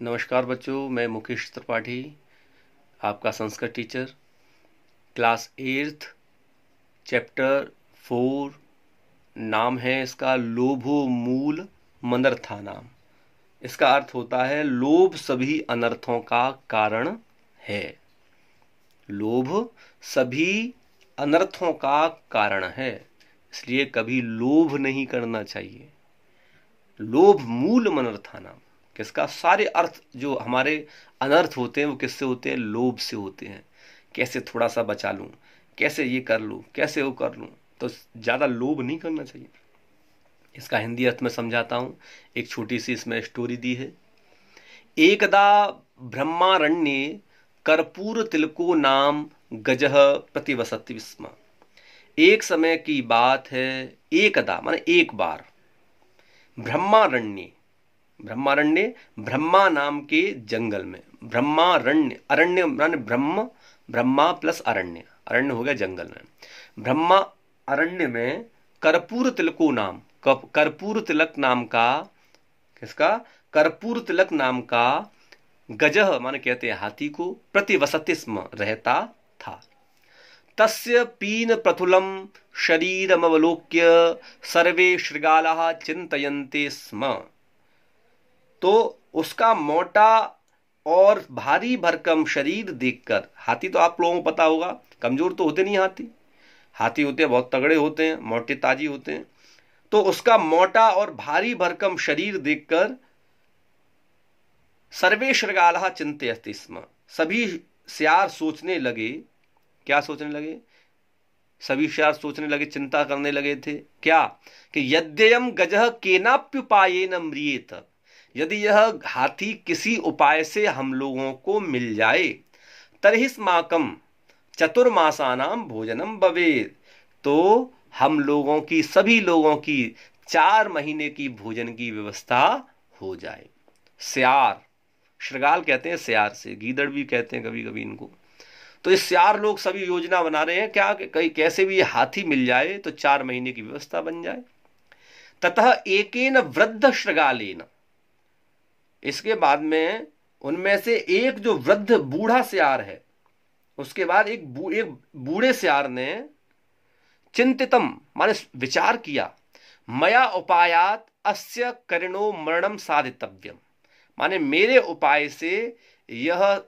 नमस्कार बच्चों, मैं मुकेश त्रिपाठी, आपका संस्कृत टीचर। क्लास 8 चैप्टर 4, नाम है इसका लोभो मूल मनर्था नाम। इसका अर्थ होता है लोभ सभी अनर्थों का कारण है। लोभ सभी अनर्थों का कारण है, इसलिए कभी लोभ नहीं करना चाहिए। लोभ मूल मनर्था नाम, किसका सारे अर्थ जो हमारे अनर्थ होते हैं वो किससे होते हैं? लोभ से होते हैं। कैसे थोड़ा सा बचा लूं, कैसे ये कर लूं, कैसे वो कर लूं, तो ज्यादा लोभ नहीं करना चाहिए। इसका हिंदी अर्थ में समझाता हूं। एक छोटी सी इसमें स्टोरी दी है। एकदा ब्रह्मारण्ये कर्पूर तिलको नाम गजः प्रतिवसति स्म। एक समय की बात है, एकदा माने एक बार, ब्रह्मारण्य, ब्रह्मारण्य ब्रह्मा नाम के जंगल में, ब्रह्मारण्य, अरण्य माने ब्रह्म, ब्रह्मा प्लस अरण्य, अरण्य हो गया जंगल में। ब्रह्मा अरण्य में कर्पूर तिलको नाम, कर्पूर तिलक नाम का, किसका? कर्पूर तिलक नाम का गजह माने कहते हैं हाथी को, प्रतिवसति स्म रहता था। तस्य पीन प्रथुलम शरीरमवलोक्य सर्वे शृगालाः चिंतयन्ते स्म। तो उसका मोटा और भारी भरकम शरीर देखकर, हाथी तो आप लोगों को पता होगा कमजोर तो होते नहीं, हाथी होते हैं बहुत तगड़े होते हैं, मोटे ताजी होते हैं। तो उसका मोटा और भारी भरकम शरीर देखकर सर्वे शृगालाः चिंतयन्ते स्म, सभी सियार सोचने लगे। क्या सोचने लगे? सभी सियार सोचने लगे, चिंता करने लगे थे। क्या? कि यद्ययम गजः केनाप्युपायेन म्रियेत, यदि यह हाथी किसी उपाय से हम लोगों को मिल जाए, तर्हिस्माकं चतुर्मासानां भोजनम भवेत्, तो हम लोगों की, सभी लोगों की 4 महीने की भोजन की व्यवस्था हो जाए। सियार, शृगाल कहते हैं सियार से, गीदड़ भी कहते हैं कभी कभी इनको। तो इस सियार लोग सभी योजना बना रहे हैं क्या, कहीं कैसे भी ये हाथी मिल जाए तो 4 महीने की व्यवस्था बन जाए। ततः एकेन वृद्ध शृगालेन, इसके बाद में उनमें से एक जो वृद्ध बूढ़ा सियार है, उसके बाद एक बूढ़े सियार ने चिंतितम माने विचार किया, मया उपायात अस्य करिणो मरणम साधितव्यम, माने मेरे उपाय से यह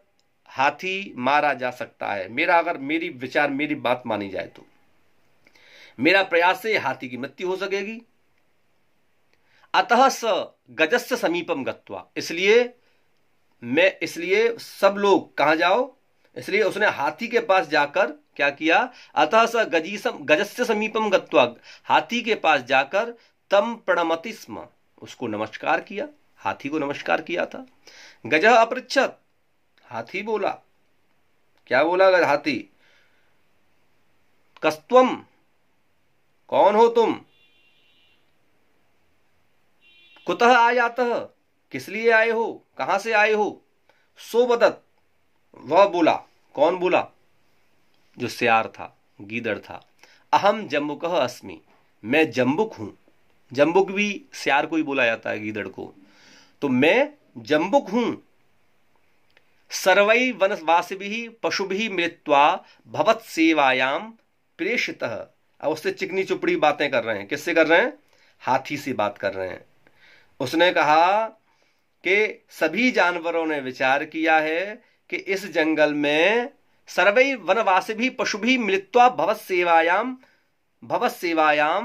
हाथी मारा जा सकता है। मेरी बात मानी जाए तो मेरा प्रयास से हाथी की मृत्यु हो सकेगी। अतः स गजस्य समीपम गत्वा, इसलिए सब लोग कहां जाओ, इसलिए उसने हाथी के पास जाकर क्या किया? अतः स गजस्य समीपम गत्वा, हाथी के पास जाकर तम प्रणमति स्म, उसको नमस्कार किया, हाथी को नमस्कार किया था। गजः अपृच्छत, हाथी बोला, क्या बोला हाथी? कस्त्वम, कौन हो तुम? कुतः आयातः, किस लिए आए हो, कहां से आए हो? सोवदत, वह बोला, कौन बोला? जो सियार था, गीदड़ था। अहम जम्बुकः अस्मि, मैं जम्बुक हूं। जम्बुक भी सियार को ही बोला जाता है, गीदड़ को। तो मैं जम्बुक हूं। सर्वै वनवासिभिः पशुभिः मिलित्वा भवत्सेवायां प्रेषितः। अब उससे चिकनी चुपड़ी बातें कर रहे हैं। किससे कर रहे हैं? हाथी से बात कर रहे हैं। उसने कहा कि सभी जानवरों ने विचार किया है कि इस जंगल में सर्वै वनवासिभिः पशुभिः मिलित्वा भवत्सेवायां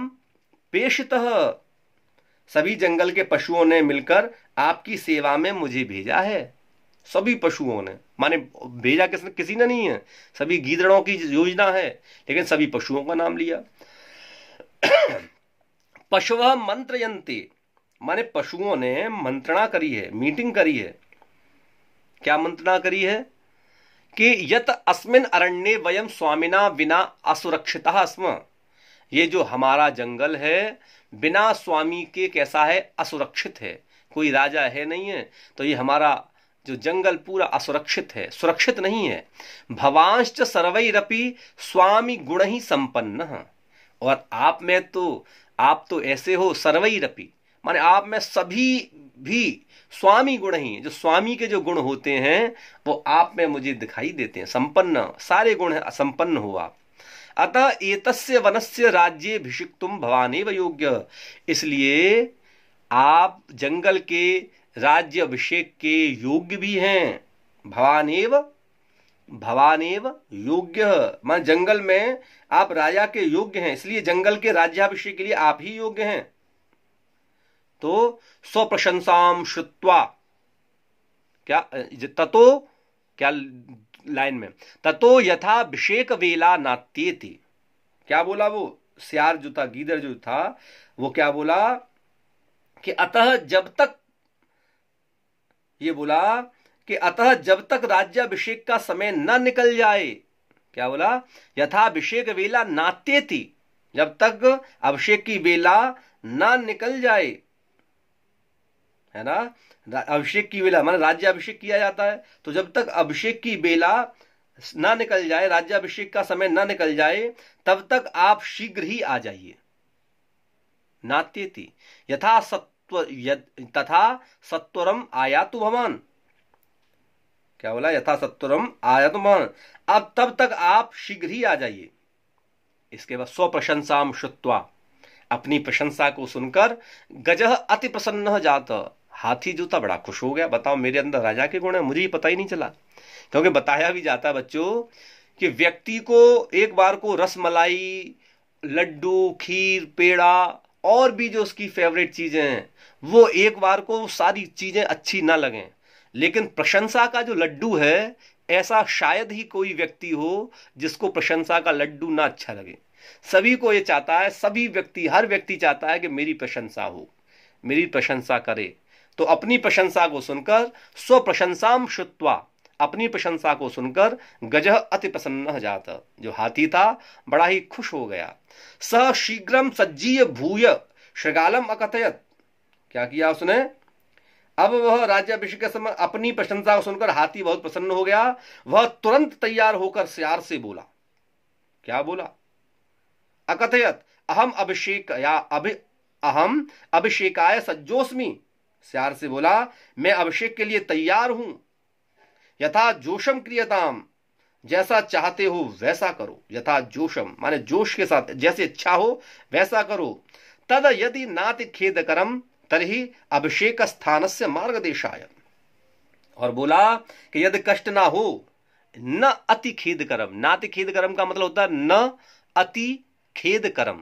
प्रेषितः, सभी जंगल के पशुओं ने मिलकर आपकी सेवा में मुझे भेजा है। सभी पशुओं ने, माने भेजा किसी ने नहीं है, सभी गीदड़ों की योजना है, लेकिन सभी पशुओं का नाम लिया। पशवः मंत्रयन्ते, माने पशुओं ने मंत्रणा करी है, मीटिंग करी है। क्या मंत्रणा करी है? कि यत अस्मिन् अरण्ये वयम स्वामिना विना असुरक्षितः स्म, ये जो हमारा जंगल है बिना स्वामी के कैसा है? असुरक्षित है, कोई राजा है नहीं है, तो ये हमारा जो जंगल पूरा असुरक्षित है, सुरक्षित नहीं है। भवांश्च सर्वैरपि स्वामी गुण ही संपन्न, और आप तो ऐसे हो, सर्वैरपि माने आप में सभी भी स्वामी गुण ही, जो स्वामी के जो गुण होते हैं वो आप में मुझे दिखाई देते हैं। संपन्न, सारे गुण है, संपन्न हो आप। अतः एतस्य वनस्य राज्येभिषिक्तुम भवानेव योग्य, इसलिए आप जंगल के राज्य अभिषेक के योग्य भी हैं। भवानेव, भवानेव योग्य, मान जंगल में आप राजा के योग्य हैं, इसलिए जंगल के राज्याभिषेक के लिए आप ही योग्य हैं। तो स्वप्रशंसाम श्रुत्वा, क्या ततो, क्या लाइन में, ततो यथाभिषेक वेला नात्येति, क्या बोला वो सियार जो था, गीदड़ जो था, वो क्या बोला कि अतः जब तक, ये बोला कि अतः जब तक राज्याभिषेक का समय न निकल जाए, क्या बोला, यथाभिषेक वेला नात्येति, जब तक अभिषेक की वेला न निकल जाए, है ना, अभिषेक की वेला माने राज्याभिषेक किया जाता है, तो जब तक अभिषेक की वेला ना निकल जाए, राज्याभिषेक का समय ना निकल जाए, तब तक आप शीघ्र ही आ जाइए। नात्येति यथा सत्व तथा सत्वरम आयातु भवान, क्या बोला, यथा सत्वरम आयातु भवान, अब तब तक आप शीघ्र ही आ जाइए। इसके बाद स्वप्रशंसाम श्रुत्वा, अपनी प्रशंसा को सुनकर गजः अति प्रसन्न जात, हाथी जो था बड़ा खुश हो गया। बताओ, मेरे अंदर राजा के गुण है, मुझे ही पता ही नहीं चला। क्योंकि बताया भी जाता है बच्चों कि व्यक्ति को एक बार को रसमलाई, लड्डू, खीर, पेड़ा और भी जो उसकी फेवरेट चीजें हैं, वो एक बार को सारी चीजें अच्छी ना लगें, लेकिन प्रशंसा का जो लड्डू है, ऐसा शायद ही कोई व्यक्ति हो जिसको प्रशंसा का लड्डू ना अच्छा लगे। सभी को ये चाहता है, सभी व्यक्ति, हर व्यक्ति चाहता है कि मेरी प्रशंसा हो, मेरी प्रशंसा करे। तो अपनी प्रशंसा को सुनकर, स्वप्रशंसाम श्रुत्वा, अपनी प्रशंसा को सुनकर गजः अति प्रसन्न जात, जो हाथी था बड़ा ही खुश हो गया। सह शीघ्रम सज्जीय भूय श्रृगालम अकथयत, क्या किया उसने, अब वह राज्याभिषेक के समय अपनी प्रशंसा को सुनकर हाथी बहुत प्रसन्न हो गया। वह तुरंत तैयार होकर सियार से बोला, क्या बोला, अकथयत अहम अभिषेक या अहम अभिषेकाय सज्जोस्मि, सियार से बोला मैं अभिषेक के लिए तैयार हूं। यथा जोशम क्रियताम, जैसा चाहते हो वैसा करो। यथा जोशम माने जोश के साथ, जैसे इच्छा हो वैसा करो। तद यदि नाति खेदकरम तर्हि अभिषेक स्थानस्य मार्गदेशाय, और बोला कि यदि कष्ट ना हो, न अति खेदकरम, नाति खेदकरम का मतलब होता है न अति खेदकरम,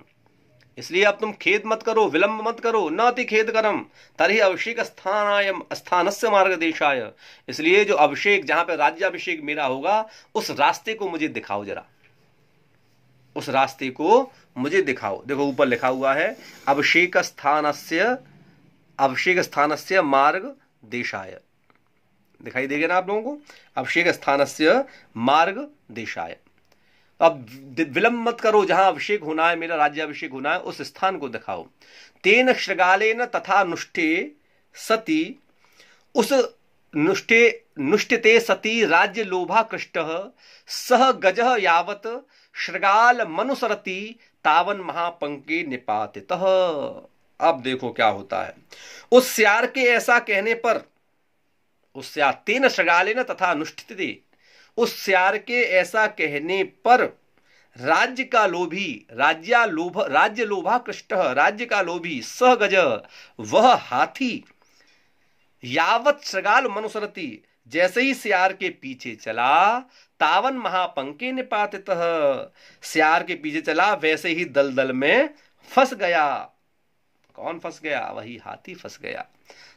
इसलिए अब तुम खेद मत करो, विलंब मत करो, न अति खेद करम, तरी अभिषेक स्थानस्य मार्गदेशाय, इसलिए जो अभिषेक, जहां पे राज्याभिषेक मेरा होगा, उस रास्ते को मुझे दिखाओ जरा, उस रास्ते को मुझे दिखाओ। देखो ऊपर लिखा हुआ है अभिषेक स्थानस्य मार्गदेशाय, दिखाई देगा ना आप लोगों को, अभिषेक स्थानस्य मार्गदेशाय। अब विलंब मत करो, जहां अभिषेक होना है, मेरा राज्याभिषेक होना है, उस स्थान को दिखाओ। तेन श्रृगालेन तथा नुष्ठे सती, उस नुष्ठिते सती राज्य लोभा कृष्टः सह गजः यावत श्रृगाल मनुसरति तावन महापंके निपातितः। अब देखो क्या होता है, उस सियार के ऐसा कहने पर, उस सियार तेन श्रृगालेन तथा नुष्ठिते, उस सियार के ऐसा कहने पर राज्य का लोभी, राज्य लोभा कृष्ट, राज्य का लोभी, सह गज, वह हाथी, यावत श्रृगाल मनुसरति, जैसे ही सियार के पीछे चला, तावन महापंके निपातितः, सियार के पीछे चला वैसे ही दलदल में फंस गया। कौन फंस गया, वही हाथी फंस गया।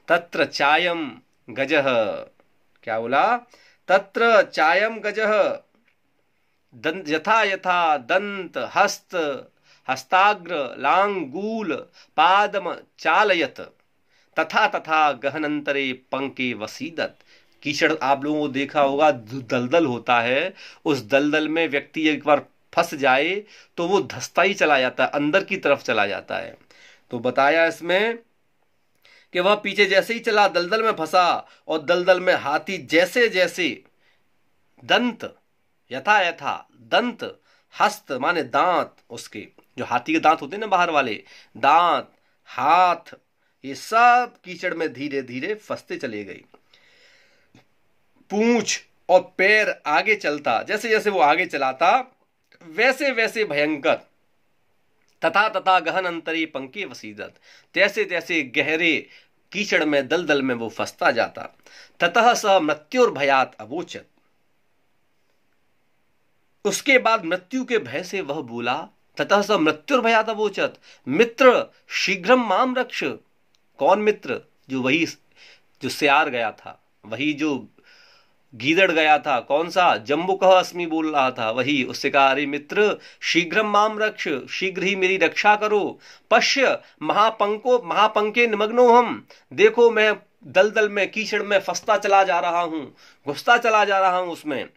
तत्र चायम गजः, क्या बोला, तत्र चायम गजः यथा यथा दंत हस्त हस्ताग्र लांगूल पादम चालयत तथा तथा गहनंतरे पंके वसीदत। कीचड़ आप लोगों को देखा होगा, दलदल होता है, उस दलदल में व्यक्ति एक बार फंस जाए तो वो धंसता ही चला जाता है, अंदर की तरफ चला जाता है। तो बताया इसमें कि वह पीछे जैसे ही चला, दलदल में फंसा, और दलदल में हाथी जैसे जैसे दंत, यथा यथा दंत, हस्त माने दांत, उसके जो हाथी के दांत होते हैं ना बाहर वाले, दांत, हाथ, ये सब कीचड़ में धीरे धीरे फंसते चले गए। पूंछ और पैर आगे चलता, जैसे जैसे वो आगे चलाता वैसे वैसे भयंकर। तथा तथा गहन अंतरी पंके वसीदत, तैसे तैसे गहरे कीचड़ में दलदल में वो फंसता जाता। ततः स मृत्युर्भयात अवोचत, उसके बाद मृत्यु के भय से वह बोला। ततः स मृत्युर्भयात अवोचत, मित्र शीघ्रम माम रक्ष। कौन मित्र? जो वही जो सियार गया था, वही जो गीदड़ गया था, कौन सा? जम्बुकः अस्मि बोल रहा था, वही। उससे कहा, अरे मित्र शीघ्रम माम रक्ष, शीघ्र ही मेरी रक्षा करो। पश्य महापंके निमग्नो हम, देखो मैं दलदल में कीचड़ में फंसता चला जा रहा हूं, घुसता चला जा रहा हूं उसमें।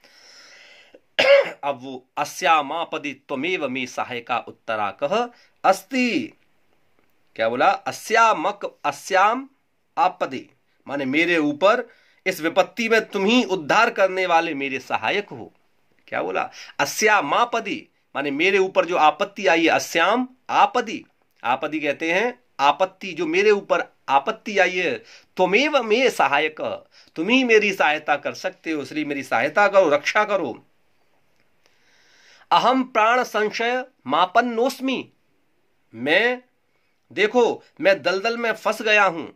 अब वो अस्यामापदि त्वमेव मे सहायका उत्तरा कह अस्ति। क्या बोला? अस्याम आपदि, माने मेरे ऊपर इस विपत्ति में तुम ही उद्धार करने वाले मेरे सहायक हो। क्या बोला? अस्यामापदि माने मेरे ऊपर जो आपत्ति आई है, अस्याम आपदि, आपदि कहते हैं आपत्ति, जो मेरे ऊपर आपत्ति आई है, त्वमेव मे सहायक, तुम ही मेरी सहायता कर सकते हो, इसलिए मेरी सहायता करो, रक्षा करो। अहम प्राण संशय मापन्नोस्मि, मैं देखो मैं दलदल में फंस गया हूं,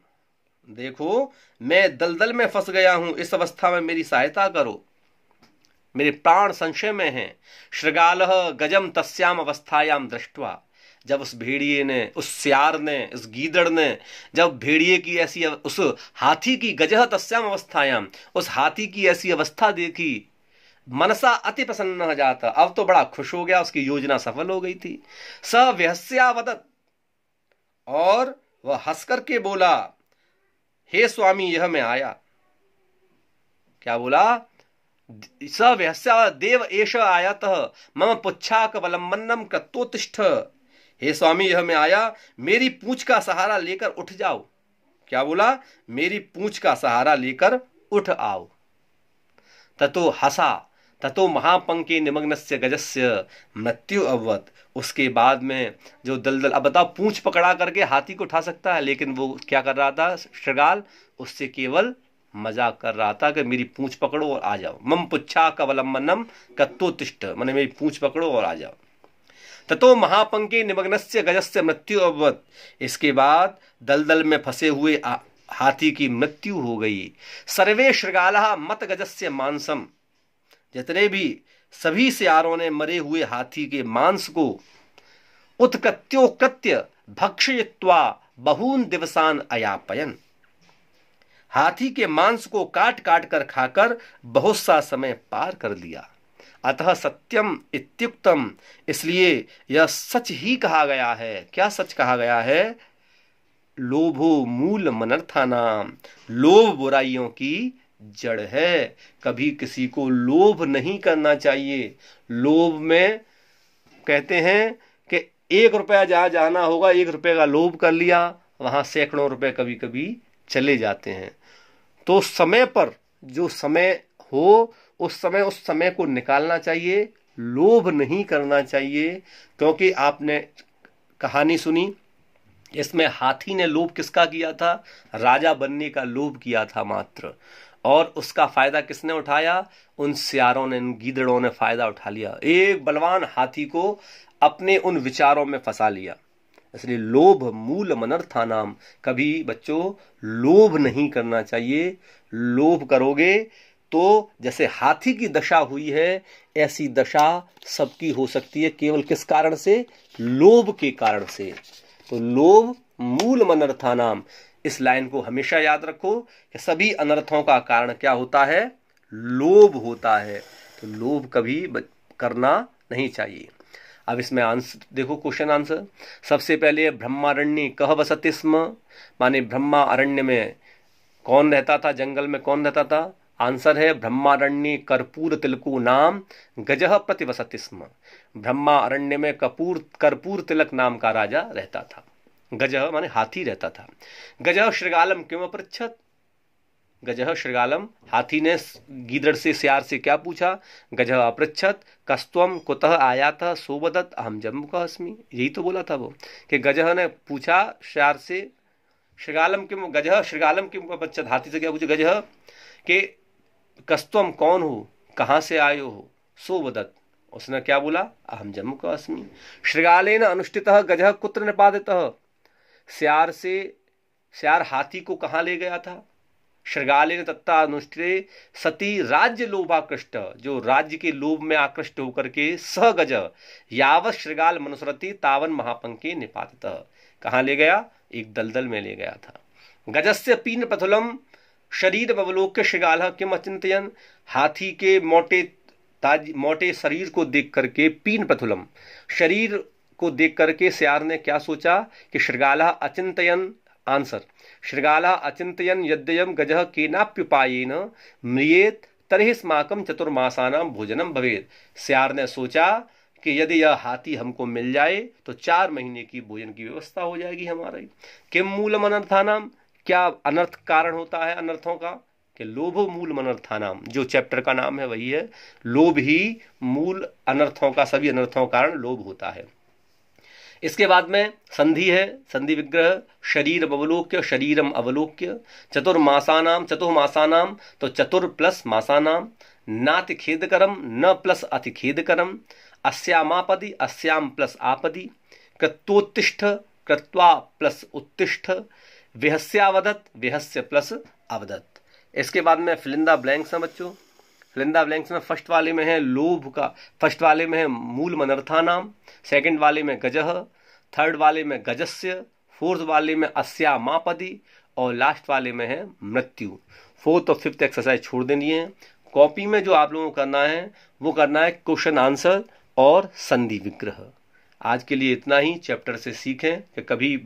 देखो मैं दलदल में फंस गया हूं, इस अवस्था में मेरी सहायता करो, मेरे प्राण संशय में हैं। श्रृगालः गजम तस्याम अवस्थायाम दृष्ट्वा, जब उस भेड़िए ने, उस सियार ने, उस गीदड़ ने जब भेड़िए की ऐसी, उस हाथी की, गजह तस्याम अवस्थायाम, उस हाथी की ऐसी अवस्था देखी, मनसा अति प्रसन्न जाता, अब तो बड़ा खुश हो गया, उसकी योजना सफल हो गई थी। स व्यस्यावदत, और वह हंस करके बोला, हे स्वामी यह मैं आया। क्या बोला? स व्यस्या देव एष आयातः मम पुच्छाकवलंबनम कृत्वोत्तिष्ठ, हे स्वामी यह मैं आया, मेरी पूंछ का सहारा लेकर उठ जाओ। क्या बोला? मेरी पूंछ का सहारा लेकर उठ आओ। ततो हसा ततो महापंके निमग्नस्य गजस्य मृत्यु अववत, उसके बाद में जो दलदल, अब बताओ पूंछ पकड़ा करके हाथी को उठा सकता है, लेकिन वो क्या कर रहा था श्रृगाल? उससे केवल मजाक कर रहा था कि मेरी पूंछ पकड़ो और आ जाओ। मम पुच्छा कवलंबनम कत्तोत्तिष्ठ, माने मेरी पूंछ पकड़ो और आ जाओ। ततो महापंके निमग्नस्य गजस्य मृत्यु अववत, इसके बाद दलदल में फंसे हुए हाथी की मृत्यु हो गई। सर्वे श्रृगालः मत गजस्य मांसम, जितने भी सभी सियारों ने मरे हुए हाथी के मांस को उत्कृत्योकृत्य भक्षयित्वा बहून दिवसान अयापयन, हाथी के मांस को काट काट कर खाकर बहुत सा समय पार कर लिया। अतः सत्यम इत्युक्तम, इसलिए यह सच ही कहा गया है। क्या सच कहा गया है? लोभो मूल मनर्थानाम, लोभ बुराइयों की जड़ है। कभी किसी को लोभ नहीं करना चाहिए। लोभ में कहते हैं कि 1 रुपया जहां जाना होगा, 1 रुपये का लोभ कर लिया, वहां सैकड़ों रुपए कभी कभी चले जाते हैं। तो समय पर जो समय हो, उस समय को निकालना चाहिए, लोभ नहीं करना चाहिए। क्योंकि आपने कहानी सुनी, इसमें हाथी ने लोभ किसका किया था? राजा बनने का लोभ किया था मात्र, और उसका फायदा किसने उठाया? उन सियारों ने, उन गीदड़ों ने फायदा उठा लिया। एक बलवान हाथी को अपने उन विचारों में फंसा लिया। इसलिए लोभ मूल मनर्थानाम, कभी बच्चों लोभ नहीं करना चाहिए। लोभ करोगे तो जैसे हाथी की दशा हुई है, ऐसी दशा सबकी हो सकती है। केवल किस कारण से? लोभ के कारण से। तो लोभ मूल मनर्थानाम, इस लाइन को हमेशा याद रखो कि सभी अनर्थों का कारण क्या होता है? लोभ होता है। तो लोभ कभी करना नहीं चाहिए। अब इसमें आंसर देखो, क्वेश्चन आंसर। सबसे पहले ब्रह्मारण्य कह वसति स्म, माने ब्रह्मा अरण्य में कौन रहता था? जंगल में कौन रहता था? आंसर है ब्रह्मारण्य कर्पूर तिलको नाम गजह प्रतिवसति स्म। ब्रह्मा अरण्य में कर्पूर तिलक नाम का राजा रहता था। गजह माने हाथी रहता था। गजह श्रृगालम क्यों अपृच्छत? गजह श्रृगालम, हाथी ने गीदड़ से, सियार से क्या पूछा? गजह अपृच्छत कस्त्वम कुतः आयातः सोवदत अहम जम्बुकः अस्मि। यही तो बोला था वो, कि गजह ने पूछा सियार से श्रृगालम किम गजः, श्रृगालम किम पश्चात, हाथी से क्या पूछे गजः कि कस्त्वम कौन हो, कहाँ से आए हो, सो वदत्, उसने क्या बोला, अहम जम्मू का अस्मि। श्रृगालेन अनुष्ठितः गजः कुत्र निपातितः, स्यार हाथी को कहाँ ले गया था। श्रृगालेन तत्ता अनुष्ठिते सती राज्य लोभाकृष्ट, जो राज्य के लोभ में आकृष्ट होकर के सह गज यावत श्रृगाल मनुसरति तावन महापंके निपातितः, कहाँ ले गया, एक दलदल में ले गया था। गजस्य पीन पथुलम शरीर बवलोक्य श्रृगाल किम अचिंतयन, हाथी के मोटे शरीर को देख करके, पीन पथुलम शरीर को देख करके स्यार ने क्या सोचा कि श्रृगालः अचिंतयन, आंसर श्रृगालः अचिंतयन यद्ययम गजः केनाप्युपायेन म्रियेत तर्हि स्माकं चतुर्मासानां भोजनम भवेत्। स्यार ने सोचा कि यदि यह हाथी हमको मिल जाए तो 4 महीने की भोजन की व्यवस्था हो जाएगी हमारी। किम मूलम अनर्थानाम, क्या अनर्थ कारण होता है अनर्थों का, कि लोभो मूल अनर्थानाम, जो चैप्टर का नाम है वही है, लोभ ही मूल अनर्थों का, सभी अनर्थों का कारण लोभ होता है। इसके बाद में संधि है, संधि विग्रह, शरीर अवलोक्य शरीरम अवलोक्य, चतुर्मासानाम चतुर्मासानाम, तो चतुर प्लस मासानाम, नाति खेदकरम न प्लस अति खेदकरम, अस्यामापदि अस्याम प्लस आपदि, कृत्वोत्तिष्ठ कृत्वा प्लस उत्तिष्ठ, विहस्यावदत् विहस्य प्लस अवदत्। इसके बाद में फिलिंदा ब्लैंक्स है बच्चों। फिलिंदा ब्लैंक्स में फर्स्ट वाले में है लोभ का, फर्स्ट वाले में है मूल मनर्थानाम, सेकंड वाले में गजः, थर्ड वाले में गजस्य, फोर्थ वाले में अस्यामापदि और लास्ट वाले में है मृत्यु। फोर्थ और फिफ्थ एक्सरसाइज छोड़ देनी है। कॉपी में जो आप लोगों को करना है वो करना है क्वेश्चन आंसर और संधि विग्रह। आज के लिए इतना ही। चैप्टर से सीखें कि कभी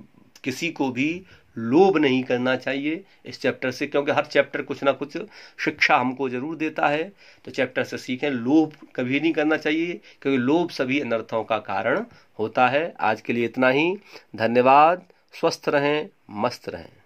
किसी को भी लोभ नहीं करना चाहिए इस चैप्टर से, क्योंकि हर चैप्टर कुछ ना कुछ शिक्षा हमको जरूर देता है। तो चैप्टर से सीखें, लोभ कभी नहीं करना चाहिए, क्योंकि लोभ सभी अनर्थों का कारण होता है। आज के लिए इतना ही। धन्यवाद। स्वस्थ रहें, मस्त रहें।